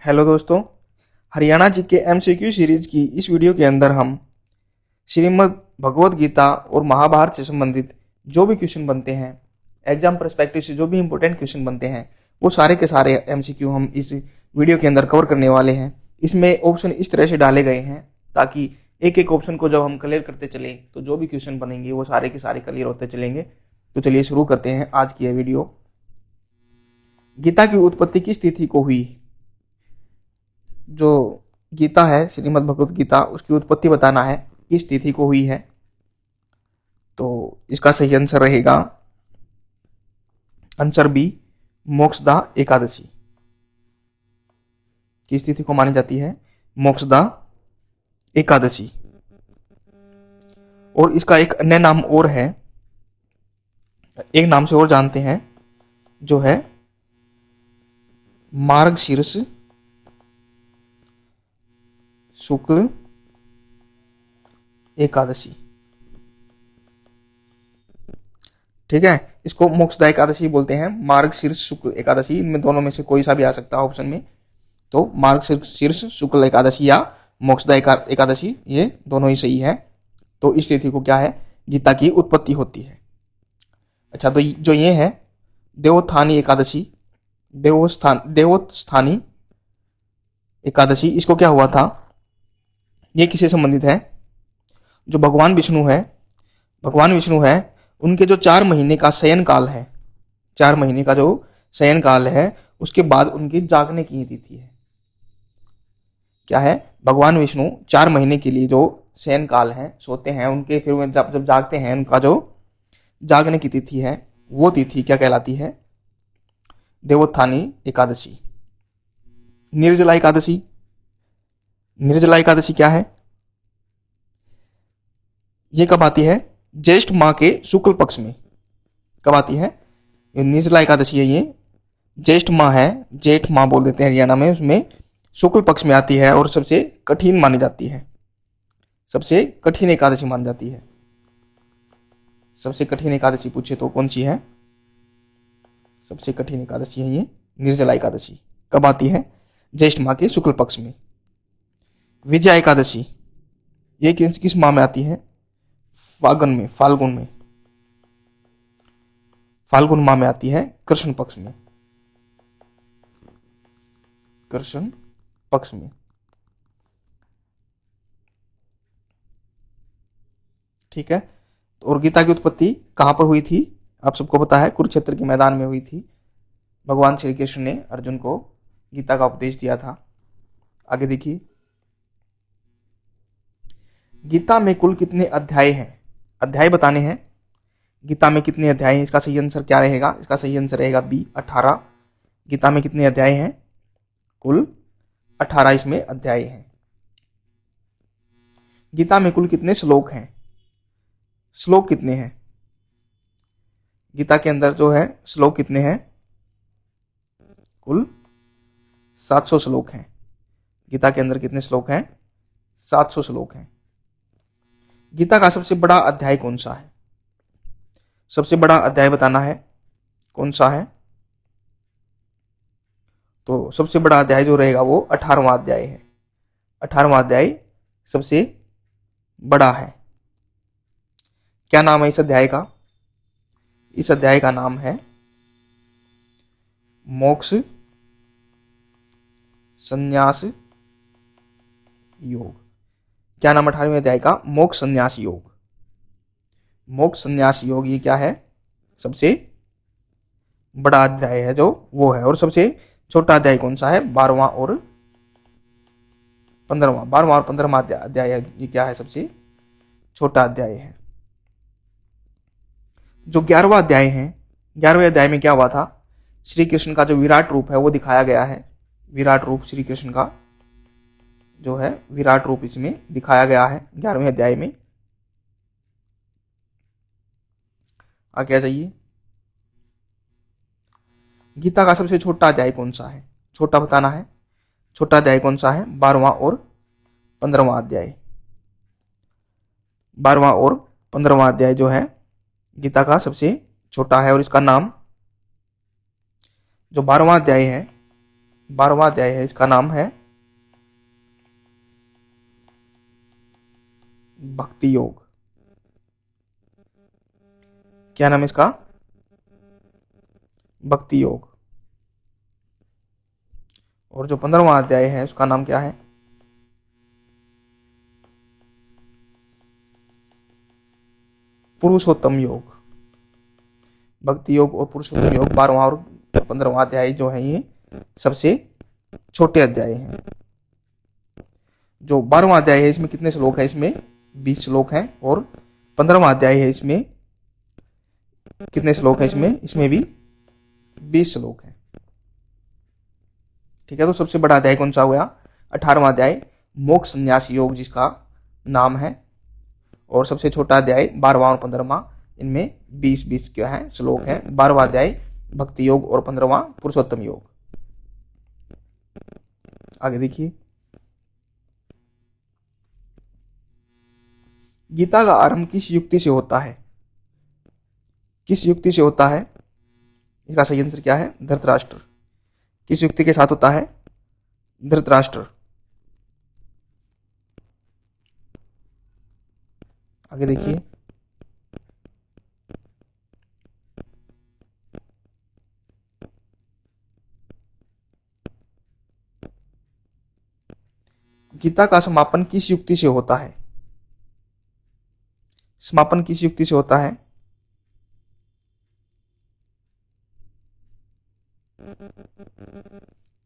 Hello दोस्तों, हरियाणा जी के MCQ series की इस वीडियो के अंदर हम श्रीमद् भगवद गीता और महाभारत से संबंधित जो भी क्वेश्चन बनते हैं, एग्जाम पर्सपेक्टिव से जो भी इंपॉर्टेंट क्वेश्चन बनते हैं, वो सारे के सारे एमसीक्यू हम इस वीडियो के अंदर कवर करने वाले हैं। इसमें ऑप्शन इस तरह से डाले गए हैं ताकि एक एक ऑप्शन को जब हम क्लियर करते चलें तो जो भी क्वेश्चन बनेंगे वो सारे के सारे क्लियर होते चलेंगे। तो चलिए शुरू करते हैं आज की यह वीडियो। गीता की उत्पत्ति किस तिथि को हुई? जो गीता है, श्रीमद् भगवत गीता, उसकी उत्पत्ति बताना है किस तिथि को हुई है। तो इसका सही आंसर रहेगा आंसर बी, मोक्षदा एकादशी। किस तिथि को मानी जाती है? मोक्षदा एकादशी। और इसका एक अन्य नाम और है, एक नाम से और जानते हैं, जो है मार्गशीर्ष शुक्ल एकादशी। ठीक है, इसको मोक्षदा एकादशी बोलते हैं, मार्गशीर्ष शुक्ल एकादशी। इनमें दोनों में से कोई सा भी आ सकता है ऑप्शन में। तो मार्गशीर्ष शुक्ल एकादशी या मोक्षदा एकादशी, ये दोनों ही सही है। तो इस तिथि को क्या है? गीता की उत्पत्ति होती है। अच्छा, तो जो ये है देवोत्थानी एकादशी, देवोत्थानी एकादशी, इसको क्या हुआ था? ये किससे संबंधित है? जो भगवान विष्णु है, उनके जो 4 महीने का शयन काल है, 4 महीने का जो शयन काल है, उसके बाद उनकी जागने की तिथि है। क्या है? भगवान विष्णु 4 महीने के लिए जो शयन काल है, सोते हैं, उनके फिर जब जागते हैं, उनका जो जागने की तिथि है, वो तिथि क्या कहलाती है? देवोत्थानी एकादशी। निर्जला एकादशी, निर्जला एकादशी क्या है? ये कब आती है? ज्येष्ठ माह के शुक्ल पक्ष में। कब आती है? ये निर्जला एकादशी है, ये ज्येष्ठ माह है, जेठ माह बोल देते हैं हरियाणा में, उसमें शुक्ल पक्ष में आती है और सबसे कठिन मानी जाती है, सबसे कठिन एकादशी मानी जाती है। सबसे कठिन एकादशी पूछे तो कौन सी है? सबसे कठिन एकादशी है ये निर्जला एकादशी। कब आती है? ज्येष्ठ माह के शुक्ल पक्ष में। विजया एकादशी, ये किस माह में आती है? फाल्गुन माह में आती है, कृष्ण पक्ष में, कृष्ण पक्ष में। ठीक है, और गीता की उत्पत्ति कहां पर हुई थी? आप सबको पता है, कुरुक्षेत्र के मैदान में हुई थी। भगवान श्री कृष्ण ने अर्जुन को गीता का उपदेश दिया था। आगे देखिए, गीता में कुल कितने अध्याय हैं? अध्याय बताने हैं। गीता में कितने अध्याय हैं? इसका सही आंसर क्या रहेगा? इसका सही आंसर रहेगा बी, 18। गीता में कितने अध्याय हैं? कुल 18 इसमें अध्याय हैं। गीता में कुल कितने श्लोक हैं? श्लोक कितने हैं गीता के अंदर? जो है श्लोक कितने हैं? कुल 700 श्लोक हैं। गीता के अंदर कितने श्लोक हैं? 700 श्लोक हैं। गीता का सबसे बड़ा अध्याय कौन सा है? सबसे बड़ा अध्याय बताना है, कौन सा है? तो सबसे बड़ा अध्याय जो रहेगा वो 18वां अध्याय है। 18वां अध्याय सबसे बड़ा है। क्या नाम है इस अध्याय का? इस अध्याय का नाम है मोक्ष संन्यास योग। क्या नाम 18वें अध्याय का? मोक्ष संन्यास योग। मोक्ष संन्यास योग, ये क्या है? सबसे बड़ा अध्याय है जो वो है। और सबसे छोटा अध्याय कौन सा है? 12वां और 15वां अध्याय है। ये क्या है? सबसे छोटा अध्याय है। जो 11वां अध्याय है, 11वें अध्याय में क्या हुआ था? श्री कृष्ण का जो विराट रूप है वो दिखाया गया है। विराट रूप श्री कृष्ण का जो है, विराट रूप इसमें दिखाया गया है 11वें अध्याय में। आगे आ जाइए, गीता का सबसे छोटा अध्याय कौन सा है? छोटा बताना है। छोटा अध्याय कौन सा है? 12वां और 15वां अध्याय। 12वां और 15वां अध्याय जो है गीता का सबसे छोटा है। और इसका नाम, जो 12वां अध्याय है, 12वां अध्याय है, इसका नाम है भक्ति योग। क्या नाम है इसका? भक्ति योग। और जो 15वां अध्याय है उसका नाम क्या है? पुरुषोत्तम योग। भक्ति योग और पुरुषोत्तम योग 12वां और 15वां अध्याय जो है ये सबसे छोटे अध्याय हैं। जो 12वां अध्याय है इसमें कितने श्लोक है? इसमें 20 श्लोक हैं। और 15वां अध्याय है इसमें कितने श्लोक है? इसमें भी 20 श्लोक हैं। ठीक है, तो सबसे बड़ा अध्याय कौन सा हुआ? 18वां अध्याय मोक्ष संन्यास योग जिसका नाम है। और सबसे छोटा अध्याय 12वां और 15वां, इनमें 20-20 क्या है श्लोक है। 12वां अध्याय भक्ति योग और 15वां पुरुषोत्तम योग। आगे देखिए, गीता का आरंभ किस युक्ति से होता है? किस युक्ति से होता है? इसका सही आंसर क्या है? धृतराष्ट्र। किस युक्ति के साथ होता है? धृतराष्ट्र। आगे देखिए, गीता का समापन किस युक्ति से होता है? समापन किस युक्ति से होता है?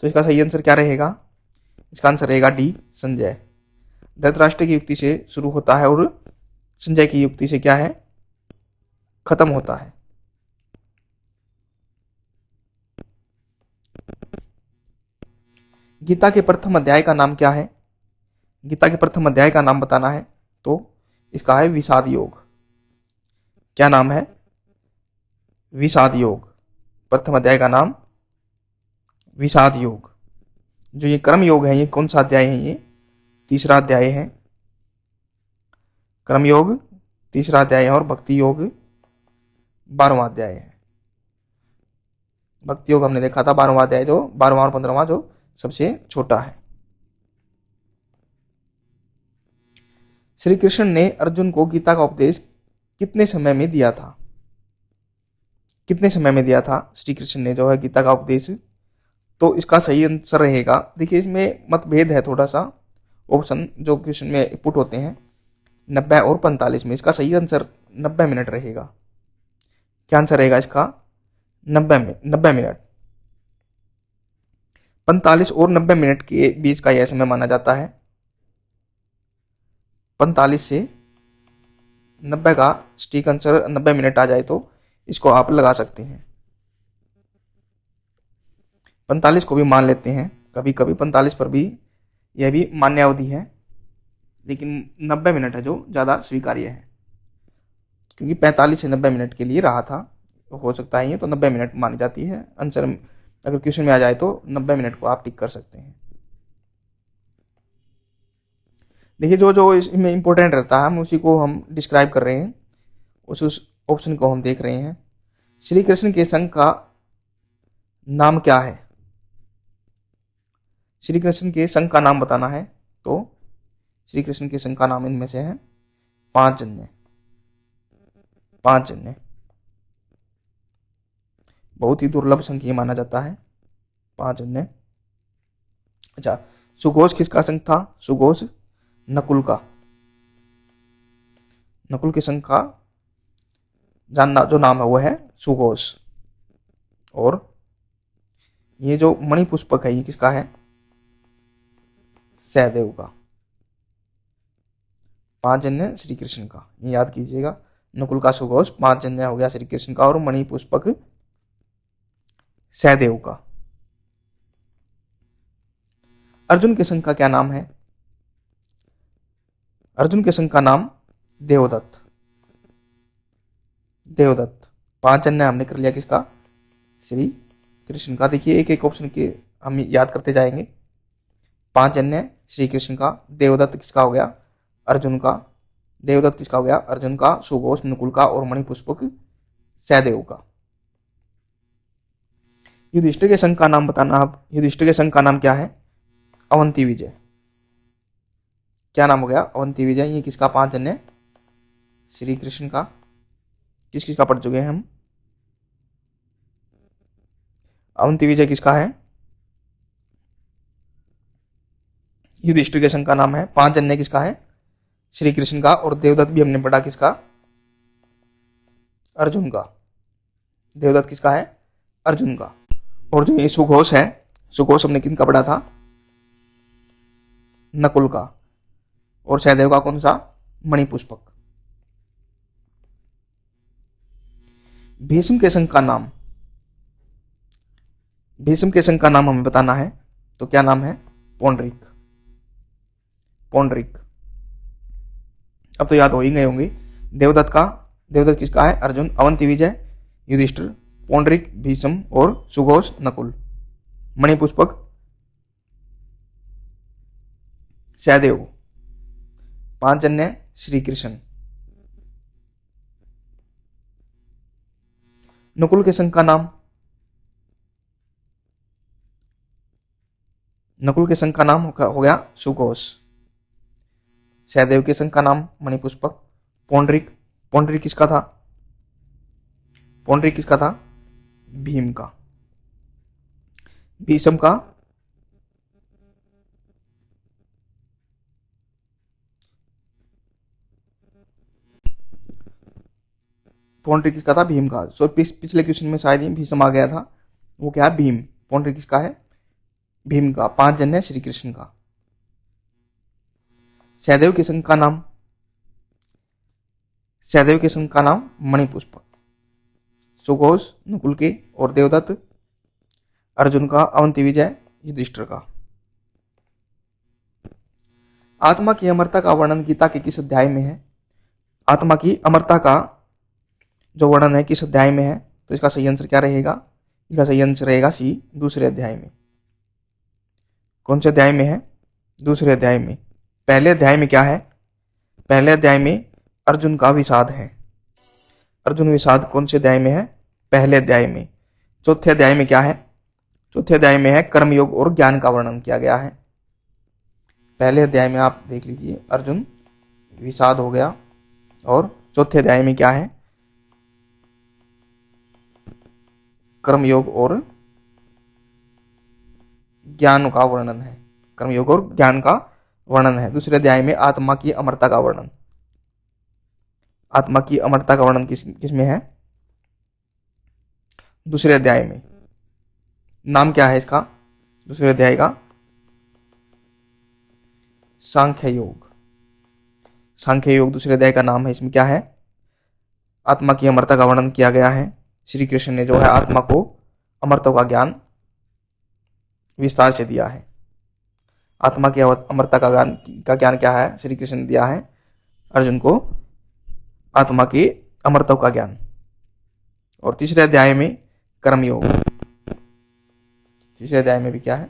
तो इसका सही आंसर क्या रहेगा? इसका आंसर रहेगा डी, संजय। धृतराष्ट्र की युक्ति से शुरू होता है और संजय की युक्ति से क्या है? खत्म होता है। गीता के प्रथम अध्याय का नाम क्या है? गीता के प्रथम अध्याय का नाम बताना है तो इसका है विषाद योग। क्या नाम है? विषाद योग। प्रथम अध्याय का नाम विषाद योग। जो ये कर्म योग है, ये कौन सा अध्याय है? ये तीसरा अध्याय है। कर्म योग तीसरा अध्याय है और भक्ति योग 12वां अध्याय है। भक्ति योग हमने देखा था 12वां अध्याय, जो 12वां और 15वां जो सबसे छोटा है। श्री कृष्ण ने अर्जुन को गीता का उपदेश कितने समय में दिया था? कितने समय में दिया था श्री कृष्ण ने जो है गीता का उपदेश? तो इसका सही आंसर रहेगा, देखिए इसमें मतभेद है थोड़ा सा। ऑप्शन जो क्वेश्चन में पुट होते हैं 90 और 45 में, इसका सही आंसर 90 मिनट रहेगा। क्या आंसर रहेगा इसका? 90 मिनट। 45 और 90 मिनट के बीच का यह समय माना जाता है। 45 से 90 का सटीक आंसर 90 मिनट आ जाए तो इसको आप लगा सकते हैं। 45 को भी मान लेते हैं, कभी कभी 45 पर भी यह भी मान्य अवधि है, लेकिन 90 मिनट है जो ज़्यादा स्वीकार्य है, क्योंकि 45 से 90 मिनट के लिए रहा था। तो हो सकता है ये तो 90 मिनट मानी जाती है। आंसर अगर क्वेश्चन में आ जाए तो 90 मिनट को आप टिक कर सकते हैं। देखिए, जो जो इसमें इंपॉर्टेंट रहता है हम उसी को हम डिस्क्राइब कर रहे हैं, उस ऑप्शन को हम देख रहे हैं। श्री कृष्ण के संघ का नाम क्या है? श्री कृष्ण के संघ का नाम बताना है तो श्री कृष्ण के संघ का नाम इनमें से है पांचजन्य। पांचजन्य बहुत ही दुर्लभ संघ ये माना जाता है, पांचजन्य। अच्छा, सुघोष किसका संघ था? सुघोष नकुल का। नकुल के संघ का जानना जो नाम है वो है सुघोष। और ये जो मणिपुष्पक है ये किसका है? सहदेव का। पांचजन्य श्री कृष्ण का, ये याद कीजिएगा। नकुल का सुघोष, पांचजन्य हो गया श्री कृष्ण का, और मणिपुष्पक सहदेव का। अर्जुन के संघ का क्या नाम है? अर्जुन के संघ का नाम देवदत्त। देवदत्त। पांचजन्य हमने कर लिया किसका? श्री कृष्ण का। देखिए एक एक ऑप्शन के हम याद करते जाएंगे। पांचजन्य श्री कृष्ण का, देवदत्त किसका हो गया? अर्जुन का। देवदत्त किसका हो गया? अर्जुन का। सुघोष नकुल का और मणिपुष्पक सहदेव का। युधिष्ठिर के संघ का नाम बताना। आप युधिष्ठिर के संघ का नाम क्या है? अवंती विजय। क्या नाम हो गया? अवंती विजय। ये किसका? 5 जन्य श्री कृष्ण का। किस किसका पढ़ चुके हैं हम? अवंती विजय किसका है? युधिष्ठिर के संघ का नाम है। 5 जन्य किसका है? श्री कृष्ण का। और देवदत्त भी हमने पढ़ा किसका? अर्जुन का। देवदत्त किसका है? अर्जुन का। और जो ये सुघोष है, सुघोष हमने किनका पढ़ा था? नकुल का। और सहदेव का कौन सा? मणिपुष्पक। भीष्म के संघ का नाम, भीष्म के संघ का नाम हमें बताना है। तो क्या नाम है? पौंडरिक। पौंडरिक। अब तो याद हो ही गए होंगे। देवदत्त का, देवदत्त किसका है? अर्जुन। अवंती विजय युधिष्ठिर, पौंडरिक भीष्म और सुघोष नकुल। मणिपुष्पक सहदेव। 5 जन्य श्री कृष्ण। नकुल के संघ का नाम, नकुल के संघ का नाम हो गया सुघोष। सहदेव के संघ का नाम मणिपुष्पक। पौंडरिक, पौंडरिक किसका था? पौंडरिक किसका था? भीम का। भीष्म का पौंडरिक किसका था? भीम का। सो पिछले क्वेश्चन में शायद ही भीष्म आ गया था। वो क्या है? भीम। पौंडरिक किसका है? भीम का। 5 जन्य श्री कृष्ण का। सहदेव के संघ का नाम, सहदेव के संघ का नाम मणिपुष्पक। सुघोष नकुल के और देवदत्त अर्जुन का। अवंती विजय युधिष्ठिर का। आत्मा की अमरता का वर्णन गीता के किस अध्याय में है? आत्मा की अमरता का जो वर्णन है किस अध्याय में है? तो इसका सही आंसर क्या रहेगा? इसका सही आंसर रहेगा सी, दूसरे अध्याय में। कौन से अध्याय में है? दूसरे अध्याय में। पहले अध्याय में क्या है? पहले अध्याय में अर्जुन का विषाद है। अर्जुन विषाद कौन से अध्याय में है? पहले अध्याय में। चौथे अध्याय में क्या है? चौथे अध्याय में है कर्मयोग और ज्ञान का वर्णन किया गया है। पहले अध्याय में आप देख लीजिए अर्जुन विषाद हो गया। और चौथे अध्याय में क्या है? कर्मयोग और ज्ञान का वर्णन है। कर्मयोग और ज्ञान का वर्णन है। दूसरे अध्याय में आत्मा की अमरता का वर्णन। आत्मा की अमरता का वर्णन किसमें है? दूसरे अध्याय में। नाम क्या है इसका? दूसरे अध्याय का सांख्य योग। सांख्य योग दूसरे अध्याय का नाम है। इसमें क्या है? आत्मा की अमरता का वर्णन किया गया है। श्री कृष्ण ने जो है आत्मा को अमरता का ज्ञान विस्तार से दिया है। आत्मा की अमरता का ज्ञान क्या है? श्री कृष्ण ने दिया है अर्जुन को आत्मा की अमरता का ज्ञान। और तीसरे अध्याय में कर्मयोग। तीसरे अध्याय में भी क्या है?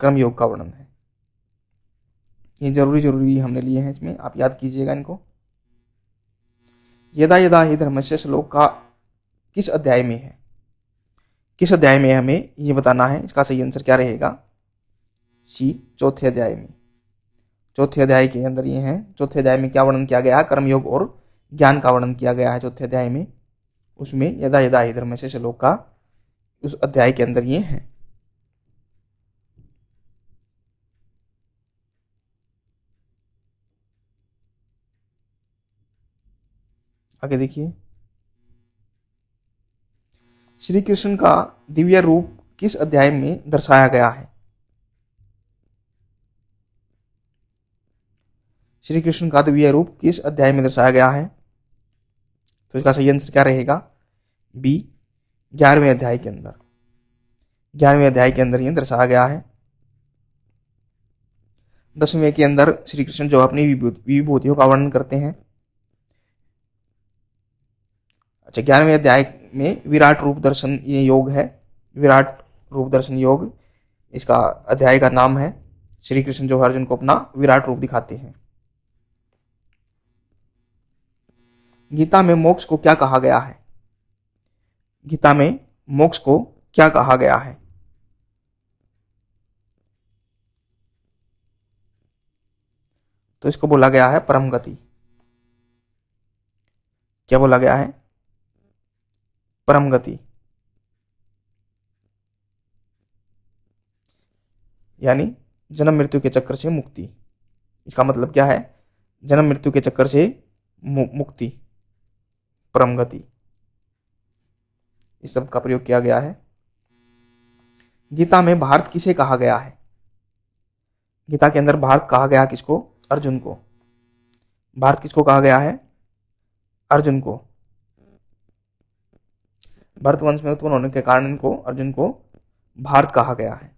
कर्मयोग का वर्णन है। ये जरूरी हमने लिए हैं, इसमें आप याद कीजिएगा इनको। यदा यदा हि धर्मस्य श्लोक का किस अध्याय में है? किस अध्याय में हमें ये बताना है। इसका सही आंसर क्या रहेगा? सी, चौथे अध्याय में। चौथे अध्याय के अंदर ये है। चौथे अध्याय में क्या वर्णन किया गया है? कर्मयोग और ज्ञान का वर्णन किया गया है चौथे अध्याय में। उसमें यदा यदा हि धर्मस्य श्लोक का उस अध्याय के अंदर ये है। आगे देखिए, श्री कृष्ण का दिव्य रूप किस अध्याय में दर्शाया गया है? श्री कृष्ण का दिव्य रूप किस अध्याय में दर्शाया गया है? तो इसका सही आंसर क्या रहेगा? बी, 11वें अध्याय के अंदर। 11वें अध्याय के अंदर ये दर्शाया गया है। 10वें के अंदर श्री कृष्ण जो अपनी विभूतियों का वर्णन करते हैं। अच्छा, 11वें अध्याय में विराट रूप दर्शन ये योग है। विराट रूप दर्शन योग इसका अध्याय का नाम है। श्री कृष्ण जो अर्जुन को अपना विराट रूप दिखाते हैं। गीता में मोक्ष को क्या कहा गया है? गीता में मोक्ष को क्या कहा गया है? तो इसको बोला गया है परम गति। क्या बोला गया है? परम गति, यानी जन्म मृत्यु के चक्कर से मुक्ति। इसका मतलब क्या है? जन्म मृत्यु के चक्कर से मुक्ति, परम गति, इस शब्द का प्रयोग किया गया है। गीता में भारत किसे कहा गया है? गीता के अंदर भारत कहा गया किसको? अर्जुन को। भारत किसको कहा गया है? अर्जुन को। भरत वंश में उत्पन्न होने के कारण इनको, अर्जुन को, भारत कहा गया है।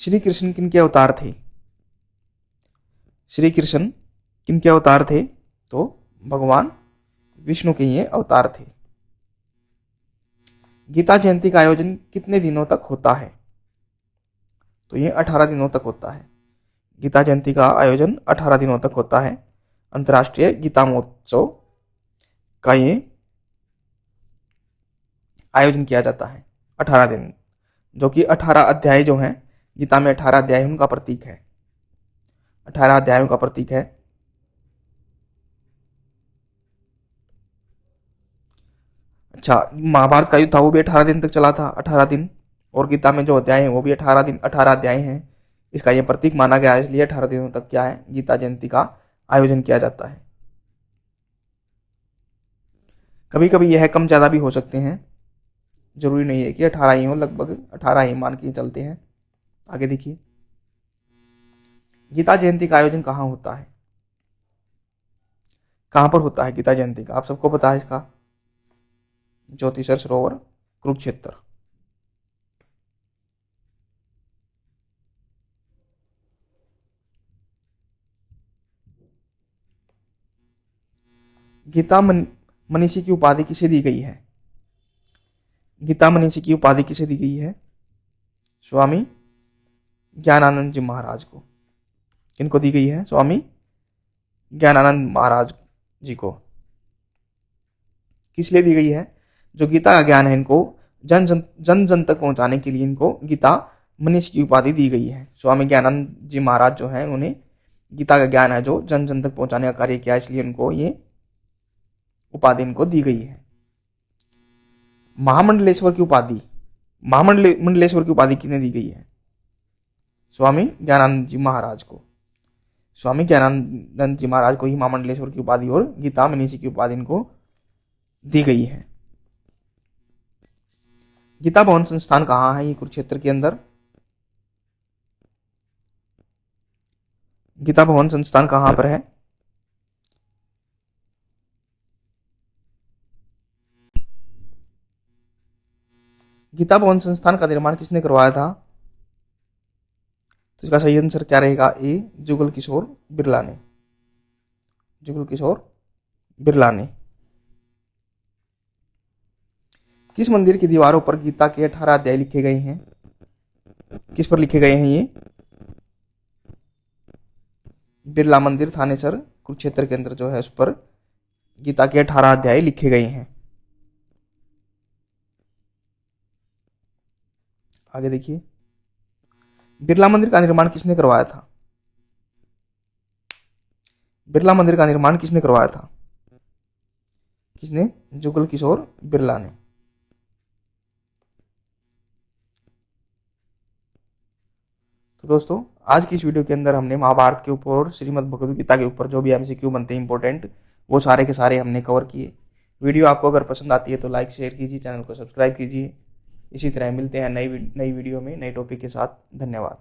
श्री कृष्ण किनके अवतार थे? श्री कृष्ण किनके अवतार थे? तो भगवान विष्णु के ये अवतार थे। गीता जयंती का आयोजन कितने दिनों तक होता है? तो ये 18 दिनों तक होता है। गीता जयंती का आयोजन 18 दिनों तक होता है। अंतर्राष्ट्रीय गीता महोत्सव का ये आयोजन किया जाता है 18 दिन, जो कि 18 अध्याय जो हैं, गीता में 18 अध्याय उनका प्रतीक है। 18 अध्यायों का प्रतीक है। अच्छा, महाभारत का युद्ध था वो भी 18 दिन तक चला था, 18 दिन। और गीता में जो अध्याय हैं वो भी 18 दिन, 18 अध्याय हैं। इसका ये प्रतीक माना गया है, इसलिए 18 दिनों तक क्या है, गीता जयंती का आयोजन किया जाता है। कभी कभी यह कम ज्यादा भी हो सकते हैं, जरूरी नहीं है कि 18 ही हो, लगभग 18 ही मान के चलते हैं। आगे देखिए, गीता जयंती का आयोजन कहाँ होता है? कहां पर होता है गीता जयंती का? आप सबको पता है इसका? ज्योतिषर सरोवर, कुरुक्षेत्र। गीता मनीषी की उपाधि किसे दी गई है? गीता मनीषी की उपाधि किसे दी गई है? स्वामी ज्ञानानंद जी महाराज को। किनको दी गई है? स्वामी ज्ञानानंद महाराज जी को। किस लिए दी गई है? जो गीता का ज्ञान है इनको जन जन तक पहुंचाने के लिए इनको गीता मनीषी की उपाधि दी गई है। स्वामी ज्ञानानंद जी महाराज जो है, उन्हें गीता का ज्ञान है जो जन जन तक पहुंचाने का कार्य किया, इसलिए उनको ये उपाधि इनको दी गई है। महामंडलेश्वर की उपाधि, महामंडलेश्वर की उपाधि किन्हें दी गई है? स्वामी ज्ञानानंद जी महाराज को। स्वामी ज्ञानानंद जी महाराज को ही महामंडलेश्वर की उपाधि और गीता मनीषी की उपाधि इनको दी गई है। गीता भवन संस्थान कहाँ है? ये कुरुक्षेत्र के अंदर। गीता भवन संस्थान कहाँ पर है? गीता भवन संस्थान का निर्माण किसने करवाया था? तो इसका सही आंसर क्या रहेगा? ए, जुगल किशोर बिरला ने। जुगल किशोर बिरला ने। किस मंदिर की दीवारों पर गीता के 18 अध्याय लिखे गए हैं? किस पर लिखे गए हैं ये? बिरला मंदिर, थानेसर, कुरुक्षेत्र के अंदर जो है, उस पर गीता के 18 अध्याय लिखे गए हैं। आगे देखिए, बिरला मंदिर का निर्माण किसने करवाया था? बिरला मंदिर का निर्माण किसने करवाया था? किसने? जुगल किशोर बिरला ने। तो दोस्तों, आज की इस वीडियो के अंदर हमने महाभारत के ऊपर और श्रीमद् भगवद गीता के ऊपर जो भी एमसीक्यू बनते हैं इंपॉर्टेंट, वो सारे के सारे हमने कवर किए। वीडियो आपको अगर पसंद आती है तो लाइक शेयर कीजिए, चैनल को सब्सक्राइब कीजिए। इसी तरह मिलते हैं नई वीडियो में नए टॉपिक के साथ। धन्यवाद।